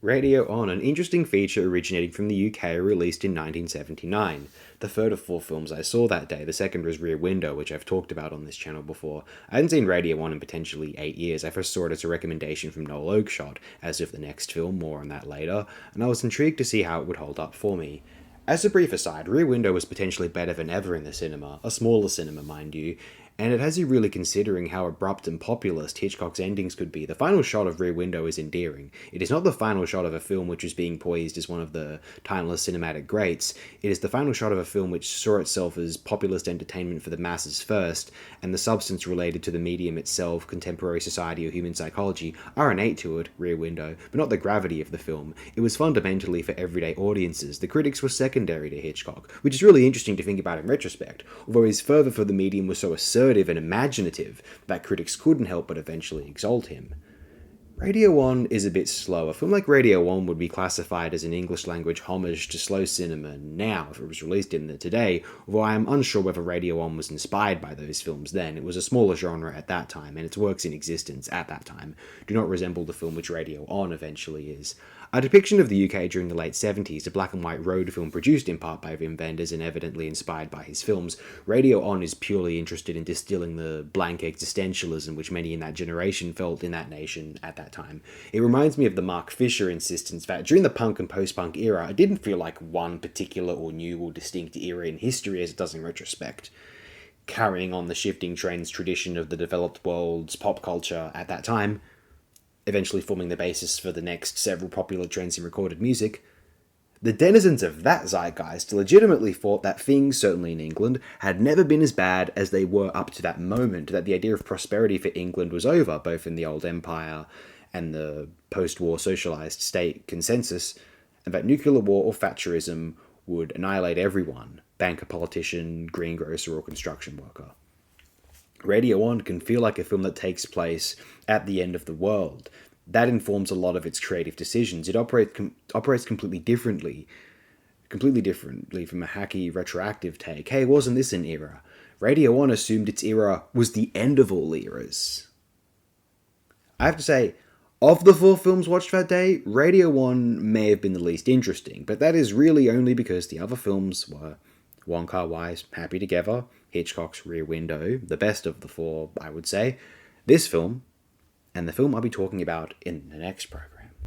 Radio On, an interesting feature originating from the UK, released in 1979. The third of four films I saw that day. The second was Rear Window, which I've talked about on this channel before. I hadn't seen Radio On in potentially 8 years. I first saw it as a recommendation from Noel Oakeshott, as of the next film, more on that later, and I was intrigued to see how it would hold up for me. As a brief aside, Rear Window was potentially better than ever in the cinema, a smaller cinema mind you, and it has you really considering how abrupt and populist Hitchcock's endings could be. The final shot of Rear Window is endearing. It is not the final shot of a film which is being poised as one of the timeless cinematic greats. It is the final shot of a film which saw itself as populist entertainment for the masses first, and the substance related to the medium itself, contemporary society or human psychology, are innate to it, Rear Window, but not the gravity of the film. It was fundamentally for everyday audiences. The critics were secondary to Hitchcock, which is really interesting to think about in retrospect, although his fervour for the medium was so assertive and imaginative that critics couldn't help but eventually exalt him. Radio On is a bit slow. A film like Radio On would be classified as an English-language homage to slow cinema now if it was released in the today, although I am unsure whether Radio On was inspired by those films then. It was a smaller genre at that time, and its works in existence at that time do not resemble the film which Radio On eventually is. A depiction of the UK during the late 70s, a black and white road film produced in part by Wim Wenders and evidently inspired by his films, Radio On is purely interested in distilling the blank existentialism which many in that generation felt in that nation at that time. It reminds me of the Mark Fisher insistence that during the punk and post-punk era, it didn't feel like one particular or new or distinct era in history as it does in retrospect, carrying on the shifting trends tradition of the developed world's pop culture at that time, eventually forming the basis for the next several popular trends in recorded music. The denizens of that zeitgeist legitimately thought that things, certainly in England, had never been as bad as they were up to that moment, that the idea of prosperity for England was over, both in the old empire and the post-war socialised state consensus, and that nuclear war or Thatcherism would annihilate everyone, banker, politician, greengrocer or construction worker. Radio On can feel like a film that takes place at the end of the world. That informs a lot of its creative decisions. It operates completely differently from a hacky retroactive take. Hey, wasn't this an era? Radio On assumed its era was the end of all eras. I have to say, of the four films watched that day, Radio On may have been the least interesting, but that is really only because the other films were Wong Kar-wai's Happy Together, Hitchcock's Rear Window, the best of the four, I would say, this film, and the film I'll be talking about in the next program.